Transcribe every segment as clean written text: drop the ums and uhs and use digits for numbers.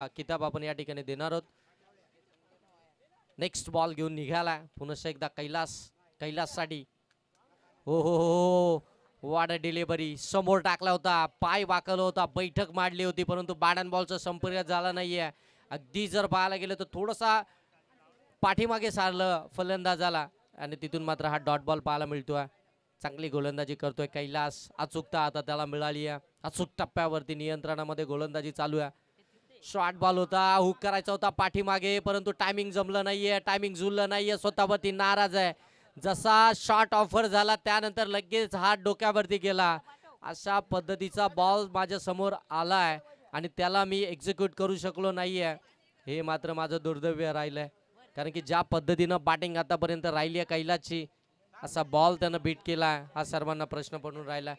किताब आपण या ठिकाणी देणार आहोत. नेक्स्ट बॉल घेऊन निघाला पुन्हा एकदा कैलास साठी. हो हो हो, वाडा डिलिव्हरी समोर टाकला होता, पाय वाकवला होता, बैठक मांडली होती, परंतु बॅट बॉलचा संपर्क झाला नाहीये. अगदी जर पाहायला गेलं तर थोडासा पाठीमागे सारलं फलंदाजाला आणि तिथून मात्र हा डॉट बॉल पाहायला मिळतोय. चांगली गोलंदाजी करतोय कैलास. अचूकता आता त्याला मिळाली आहे. अचूक टप्प्यावरती नियंत्रणामध्ये गोलंदाजी चालू आहे. शॉर्ट बॉल होता, हुक करायचा होता पाठीमागे, परंतु टायमिंग जमलं नाहीये, टायमिंग जुळलं नाहीये. स्वतःवरती नाराज आहे. जसा शॉट ऑफर झाला त्यानंतर लगेच हात डोक्यावरती गेला. अशा पद्धतीचा बॉल माझ्या समोर आलाय आणि त्याला मी एक्झिक्यूट करू शकलो नाहीये. हे मात्र माझं दुर्दैव राहिलंय, कारण की ज्या पद्धतीनं बॅटिंग आतापर्यंत राहिली आहे कैलासची, असा बॉल त्यानं बीट केला हा सर्वांना प्रश्न पडून राहिला.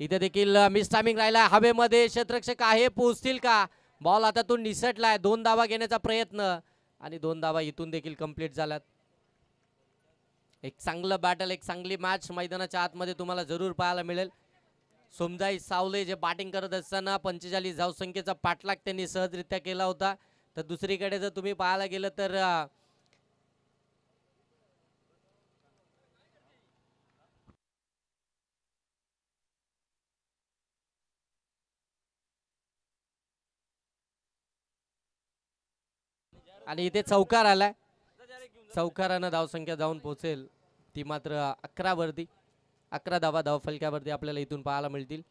इथे देखील मिस टायमिंग राहिला. हवेमध्ये क्षेत्ररक्षक आहे, पोहोचतील का? बॉल आता तो निसटलाय. 2 धावा घेण्याचा प्रयत्न आणि 2 धावा इथून देखील कंप्लीट झाल्यात. एक चांगलं बॅटल, एक चांगली मॅच मैदानाच्या आतमध्ये तुम्हाला जरूर पाहायला मिळेल. सोमजाई सावले जे बॅटिंग करत असताना 45 धावसंख्येचा पाठलाग त्यांनी सहजरित्या केला होता. तर दुसरीकडे जर तुम्ही पाहायला गेलं तर आणि इथे चौकार आलाय. चौकारानं धावसंख्या जाऊन पोहोचेल ती मात्र 11 वरती. 11 धावा धावफलक्यावरती आपल्याला इथून पाहायला मिळतील.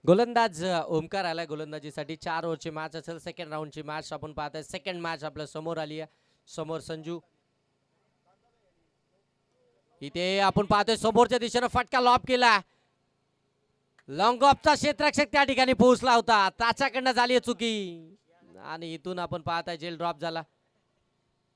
गोलंदाज ओमकार आलाय गोलंदाजीसाठी. 4 ओव्हरची मॅच असेल. सेकंड राऊंडची मॅच आपण पाहताय. सेकंड मॅच आपल्या समोर आली आहे. समोर संजू. इथे आपण पाहतोय समोरच्या दिशेनं फटका लॉब केला. लॉंग ऑफचा क्षेत्ररक्षक त्या ठिकाणी पोहोचला होता, त्याच्याकडनं झाली चुकी आणि इथून आपण पाहताय जेल ड्रॉप झाला.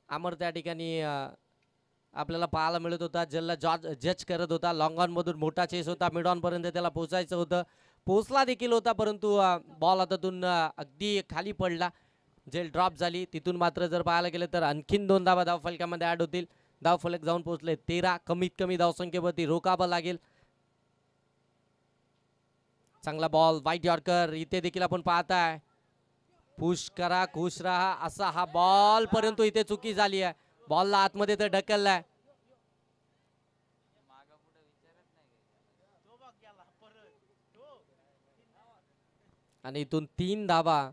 अमर त्या ठिकाणी आपल्याला पाहायला मिळत होता. जलला जज करत होता. लॉंग ऑन मधून मोठा चेस होता. मिड ऑन पर्यंत त्याला पोहोचायचं होतं. पोहोचला देखील होता, परंतु बॉल हातातून अगदी खाली पडला. जेल ड्रॉप झाली. तिथून मात्र जर पाहायला गेलं तर आणखीन 2 धावा धावफलकामध्ये ऍड होतील. धावफलक जाऊन पोहोचले 13. कमीत कमी धावसंख्येवरती रोखावं लागेल. चांगला बॉल वाईट यॉर्कर. इथे देखील आपण पाहताय पुश करा खुश राहा असा हा बॉल, परंतु इथे चुकी झाली आहे. बॉलला आतमध्ये तर ढकललाय आणि इथून 3 धावा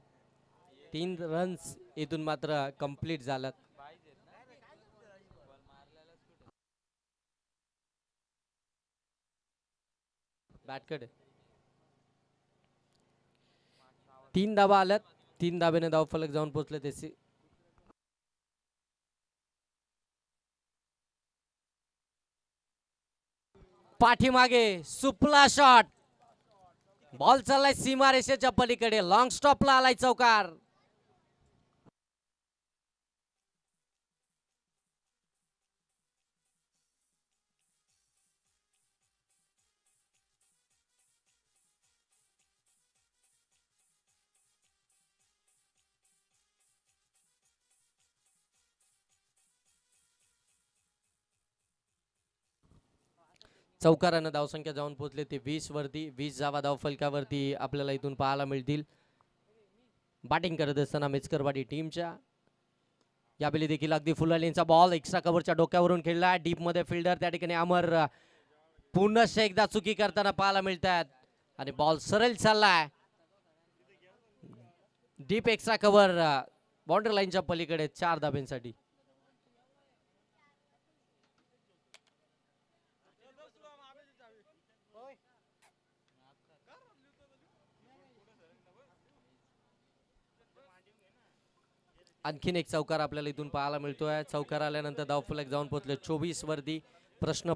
3 रन्स इथून मात्र कंप्लीट झाल्यात. बॅटकडे 3 धावा आल्यात. 3 धाब्याने धावफलक जाऊन पोहोचले त्याचे. पाठीमागे सुपला शॉट. बॉल चाललाय सीमारेषेच्या पलीकडे. लॉंग स्टॉपला आलाय चौकार. चौकारानं धावसंख्या जाऊन पोहोचले ते 20 वरती. 20 धावा धावफलकावरती आपल्याला इथून पाहायला मिळतील. बॅटिंग करत असताना मेचकरवाडी टीमच्या. यावेळी देखील अगदी फुलालींचा बॉल एक्स्ट्रा कव्हरच्या डोक्यावरून खेळला. डीप मध्ये फिल्डर त्या ठिकाणी अमर पुन्हा एकदा चुकी करताना पाहायला मिळतात आणि बॉल सरळ चाललाय डीप एक्स्ट्रा कव्हर बाउंड्री लाईनच्या पलीकडे 4 धाब्यांसाठी. आणखीन एक चौकार आपल्याला इथून पाहायला मिळतोय. चौकार आल्यानंतर धावफलक जाऊन पोहोचले 24 वरती. प्रश्न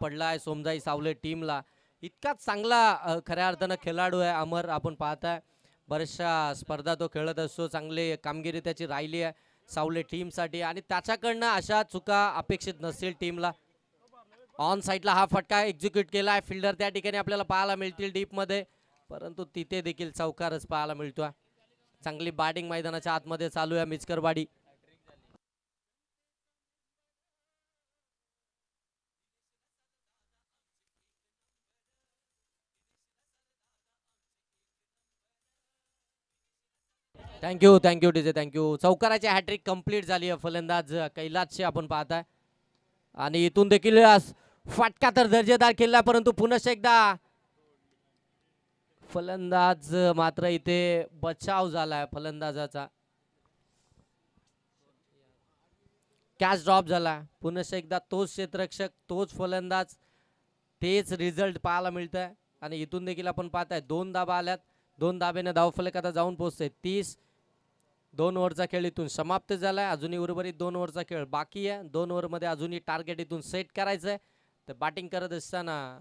पडलाय सोमजाई सावले टीमला. इतका चांगला खऱ्या अर्थानं खेळाडू आहे अमर. आपण पाहताय बऱ्याचशा स्पर्धा तो खेळत असतो. चांगली कामगिरी त्याची राहिली आहे सावले टीमसाठी आणि त्याच्याकडनं अशा चुका अपेक्षित नसतील टीमला. ऑन साईडला हा फटका एक्झिक्यूट केलाय. फिल्डर त्या ठिकाणी आपल्याला पाहायला मिळतील डीपमध्ये, परंतु तिथे देखील चौकारच पाहायला मिळतोय. चांगली बॅटिंग मैदानाच्या आतमध्ये चालू आहे मिचकरवाडी. Thank you DJ thank you. चौकाराची हॅट्रिक कंप्लीट झाली आहे फलंदाज कैलासची आपण पाहताय आणि इथून देखील फटका तर दर्जेदार केला, परंतु पुन्हा एकदा फलंदाज मात्र इथे बचाव झालाय फलंदाजाचा. कॅच ड्रॉप झाला. पुन्हा एकदा तोच क्षेत्ररक्षक तोच फलंदाज तेच रिझल्ट पाहायला मिळत आहे आणि इथून देखील आपण पाहताय 2 धाबा आल्यात. 2 धाब्याने धावफलक आता जाऊन पोहोचते 30. 2 ओव्हरचा खेळ इथून समाप्त झालाय. अजूनही उर्वरित 2 ओव्हरचा खेळ बाकी आहे. 2 ओव्हरमध्ये अजूनही टार्गेट इथून सेट करायचंय. तर बॅटिंग करत असताना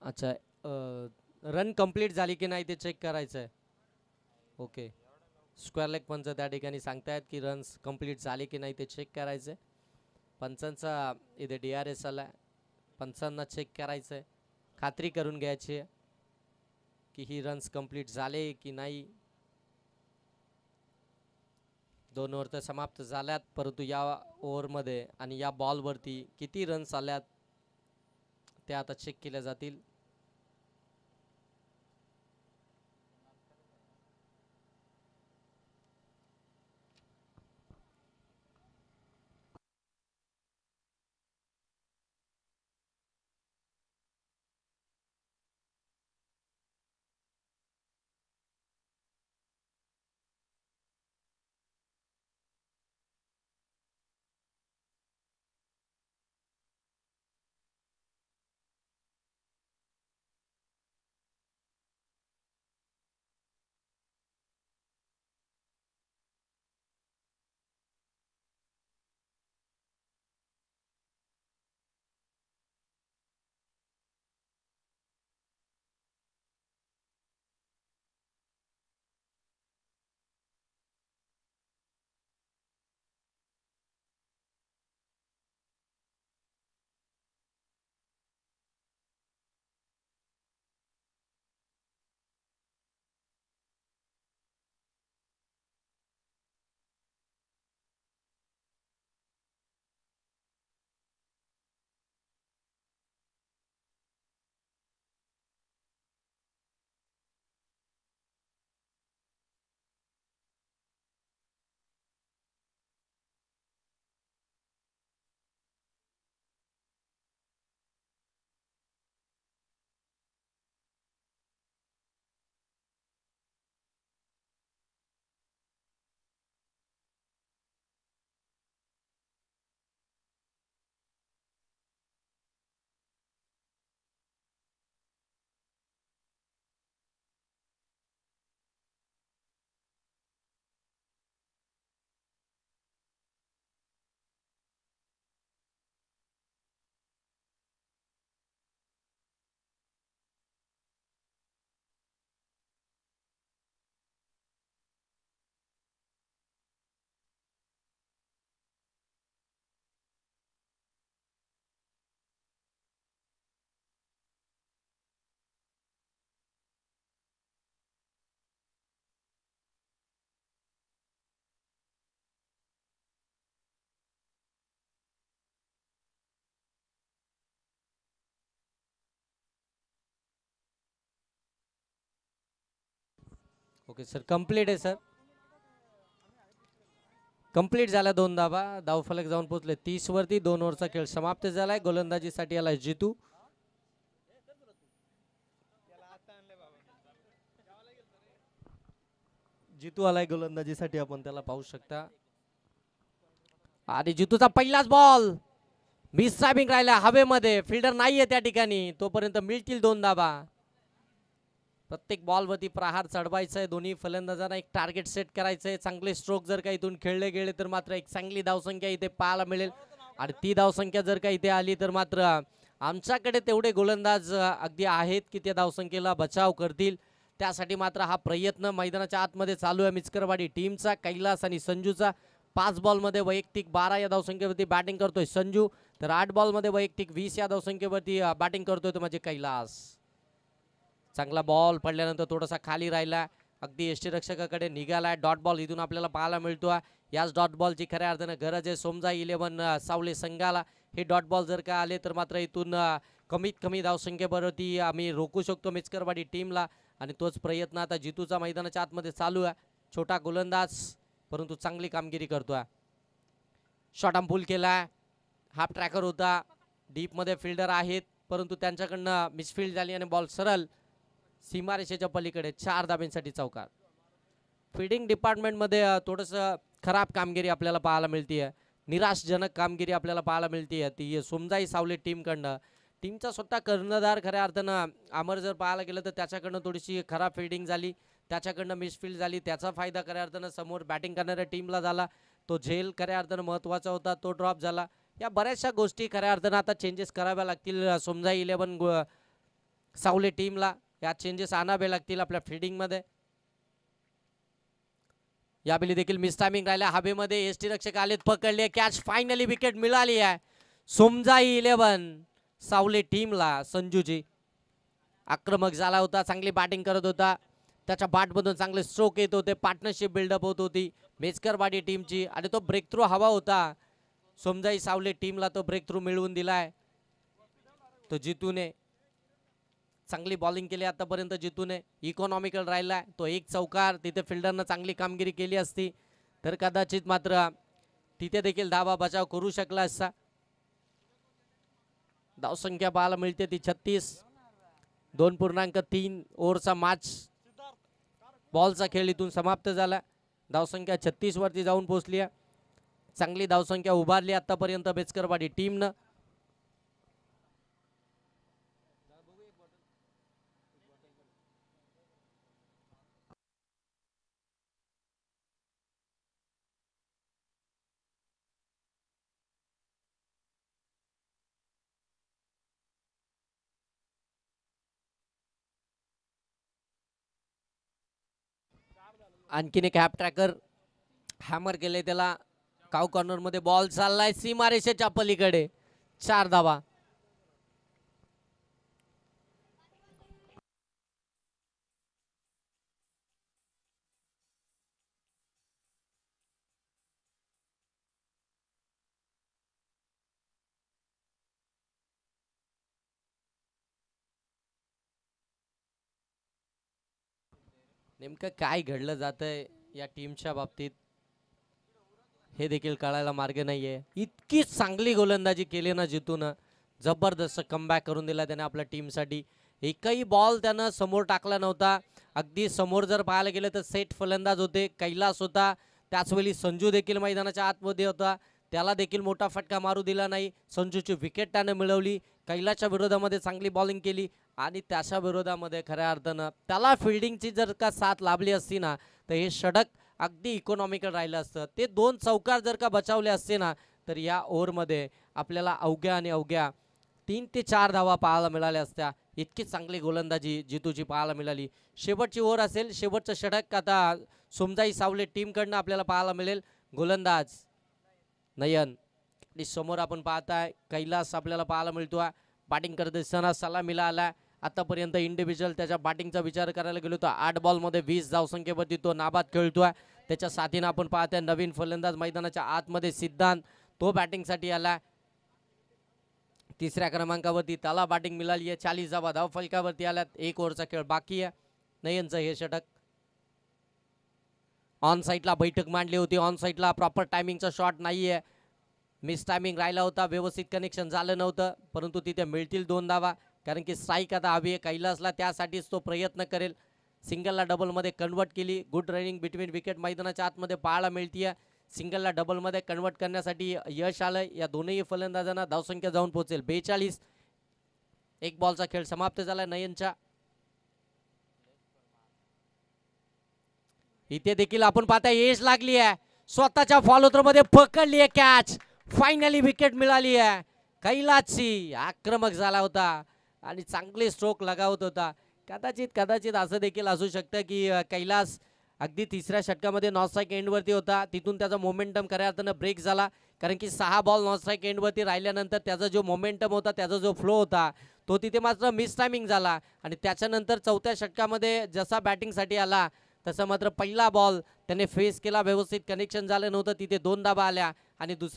अच्छा रन कंप्लीट झाली की नाही ते चेक करायचं आहे. ओके, स्क्वेअर लेग पंच त्या ठिकाणी सांगतायत की रन्स कंप्लीट झाले की नाही ते चेक करायचं आहे. पंचांचा इथे DRS आला. पंचांना चेक करायचं आहे, खात्री करून घ्यायची आहे की ही रन्स कंप्लीट झाले की नाही. 2 ओव्हर तर समाप्त झाल्यात, परंतु या ओव्हरमध्ये आणि या बॉलवरती किती रन्स आल्यात ते आता चेक केल्या जातील. ओके सर, कंप्लीट आहे सर. कंप्लीट झाला 2 धाबा. धावफलक जाऊन पोहोचले 30 वरती. 2 ओव्हरचा खेळ समाप्त झालाय. गोलंदाजीसाठी आलाय जितू. जितू आलाय गोलंदाजीसाठी, आपण त्याला पाहू शकता. आणि जितूचा पहिलाच बॉल मिस टायमिंग राहिला हवेमध्ये, फिल्डर नाहीये त्या ठिकाणी, तोपर्यंत मिळतील 2 धाबा. प्रत्येक बॉल वरती प्रहार चढवायचा आहे. दोन्ही फलंदाजांना एक टार्गेट सेट करायचं आहे. चांगले स्ट्रोक जर का इथून खेळले गेले तर मात्र एक चांगली धावसंख्या इथे पाहायला मिळेल. आणि ती धावसंख्या जर का इथे आली तर मात्र आमच्याकडे तेवढे गोलंदाज अगदी आहेत की त्या धावसंख्येला बचाव करतील. त्यासाठी मात्र हा प्रयत्न मैदानाच्या आतमध्ये चालू आहे मिचकरवाडी टीमचा. कैलास आणि संजूचा 5 बॉलमध्ये वैयक्तिक 12 या धावसंख्येवरती बॅटिंग करतोय संजू, तर 8 बॉलमध्ये वैयक्तिक 20 या धावसंख्येवरती बॅटिंग करतोय तो म्हणजे कैलास. चांगला बॉल पडल्यानंतर थोडासा खाली राहिला, अगदी यष्टीरक्षकाकडे निघालाय. डॉट बॉल इथून आपल्याला पाहायला मिळतो. याच डॉट बॉलची खऱ्या अर्थानं गरज आहे सोमजा 11 सावले संघाला. हे डॉट बॉल जर का आले तर मात्र इथून कमीत कमी धावसंख्येवरती आम्ही रोखू शकतो मिचकरवाडी टीमला. आणि तोच प्रयत्न आता जितूचा मैदानाच्या आतमध्ये चालू आहे. छोटा गोलंदाज परंतु चांगली कामगिरी करतोय. शॉर्ट आर्म पुल केलाय, हाफ ट्रॅकर होता, डीपमध्ये फिल्डर आहेत परंतु त्यांच्याकडनं मिसफिल्ड झाली आणि बॉल सरळ सीमारेषेच्या पलीकडे 4 धाब्यांसाठी चौकार. फिल्डिंग डिपार्टमेंटमध्ये थोडंसं खराब कामगिरी आपल्याला पाहायला मिळते, निराशजनक कामगिरी आपल्याला पाहायला मिळते ती सोमजाई सावले टीमकडनं. टीमचा स्वतः कर्णधार खऱ्या अर्थानं अमर जर पाहायला गेलं तर त्याच्याकडनं थोडीशी खराब फिल्डिंग झाली, त्याच्याकडनं मिसफिल्ड झाली, त्याचा फायदा खऱ्या अर्थानं समोर बॅटिंग करणाऱ्या टीमला झाला. तो झेल खऱ्या अर्थानं महत्त्वाचा होता, तो ड्रॉप झाला. या बऱ्याचशा गोष्टी खऱ्या अर्थानं आता चेंजेस कराव्या लागतील सोमजाई 11 सावले टीमला. या चेंजेस आणावे लागतील आपल्या फिल्डिंगमध्ये. यावेळी देखील मिस टायमिंग राहिला हवेमध्ये, यष्टीरक्षक आलेत, पकडले कॅच, फायनली विकेट मिळाली आहे सोमजाई 11 सावले टीमला. संजूजी आक्रमक झाला होता, चांगली बॅटिंग करत होता, त्याच्या बॅटमधून चांगले स्ट्रोक येत होते, पार्टनरशिप बिल्डअप होत होती मेचकरवाडी टीमची. आणि तो ब्रेक थ्रू हवा होता सोमजाई सावले टीमला, तो ब्रेक थ्रू मिळवून दिलाय तो जितूने. चांगली बॉलिंग केली आतापर्यंत जितूने, इकॉनॉमिकल राहिलाय तो. एक चौकार, तिथे फिल्डरनं चांगली कामगिरी केली असती तर कदाचित मात्र तिथे देखील धावा बचाव करू शकला असता. धावसंख्या पाहायला मिळते ती 36. 2.3 ओव्हरचा मॅच बॉलचा खेळ इथून समाप्त झाला. धावसंख्या 36 वरती जाऊन पोहोचली आहे. चांगली धावसंख्या उभारली आतापर्यंत बेचकरवाडी टीमनं. आणखीन एक हॅप ट्रॅकर हॅमर केले त्याला. काव कॉर्नर मध्ये बॉल चाललाय सीमारेषेच्या पलीकडे, 4 धावा. नेमकं काय घडलं जातंय या टीमच्या बाबतीत हे देखील कळायला मार्ग नाहीये. इतकी चांगली गोलंदाजी केली ना जितून, जबरदस्त कमबॅक करून दिला त्याने आपल्या टीमसाठी. एकही बॉल त्यानं समोर टाकला नव्हता. अगदी समोर जर पाहायला गेलं तर सेट फलंदाज होते, कैलास होता, त्याचवेळी संजू देखील मैदानाच्या आतमध्ये होता, त्याला देखील मोठा फटका मारू दिला नाही. संजूची विकेट त्याने मिळवली, कैलासच्या विरोधामध्ये चांगली बॉलिंग केली आणि त्याच्या विरोधामध्ये खऱ्या अर्थानं त्याला फिल्डिंगची जर का साथ लाभली असती ना तर हे षटक अगदी इकॉनॉमिकल राहिलं असतं. ते 2 चौकार जर का बचावले असते ना तर या ओव्हरमध्ये आपल्याला अवघ्या आणि अवघ्या 3 ते 4 धावा पाहायला मिळाल्या असत्या. इतकी चांगली गोलंदाजी जितूची पाहायला मिळाली. शेवटची ओव्हर असेल, शेवटचं षटक आता सोमजाई सावले टीमकडनं आपल्याला पाहायला मिळेल. गोलंदाज नयन आणि समोर आपण पाहताय कैलास आपल्याला पाहायला मिळतो. बॅटिंग करत असताना सलामीला आला. आतापर्यंत इंडिव्हिज्युअल त्याच्या बॅटिंगचा विचार करायला गेलो तर 8 बॉलमध्ये 20 धावसंख्येवरती तो नाबाद खेळतोय. त्याच्या साथीनं आपण पाहतोय नवीन फलंदाज मैदानाच्या आतमध्ये सिद्धांत, तो बॅटिंगसाठी आला. 3ऱ्या क्रमांकावरती त्याला बॅटिंग मिळाली आहे. 40 धावा धावफलकावरती आल्यात. 1 ओव्हरचा खेळ बाकी आहे. नयनचं हे षटक. ऑन साईडला बैठक मांडली होती, ऑन साईडला प्रॉपर टायमिंगचा शॉट नाही आहे, मिस टायमिंग राहिला होता, व्यवस्थित कनेक्शन झालं नव्हतं, परंतु तिथे मिळतील 2 धावा कारण की स्ट्राईक आता हवी आहे कैलासला, त्यासाठीच तो प्रयत्न करेल. सिंगलला डबलमध्ये कन्वर्ट केली. गुड रनिंग बिटवीन विकेट मैदानाच्या आतमध्ये पाहायला मिळतीये. सिंगलला डबलमध्ये कन्वर्ट करण्यासाठी यश आलंय. या दोनही फलंदाजांना धावसंख्या जाऊन पोहोचेल 42. एक बॉलचा खेळ समाप्त झाला नयनच्या. इथे देखील आपण पाहता यश लागली आहे. स्वतःच्या फॉलो थ्रो मध्ये पकडली आहे कॅच. फायनली विकेट मिळाली आहे. कैलासची आक्रमक झाला होता आणि चांगले स्ट्रोक लगावत होता. कदाचित असं देखील असू शकतं की कैलास अगदी तिसऱ्या षटकामध्ये नॉन स्ट्राईक एंडवरती होता. तिथून त्याचा मोमेंटम खऱ्या अर्थानं ब्रेक झाला. कारण की 6 बॉल नॉन स्ट्राईक एंडवरती राहिल्यानंतर त्याचा जो मोमेंटम होता, त्याचा जो फ्लो होता, तो तिथे मात्र मिस टायमिंग झाला. आणि त्याच्यानंतर चौथ्या षटकामध्ये जसा बॅटिंगसाठी आला तसं मात्र पहिला बॉल त्याने फेस केला. व्यवस्थित कनेक्शन झालं नव्हतं. तिथे 2 धावा आल्या आणि दुसऱ्या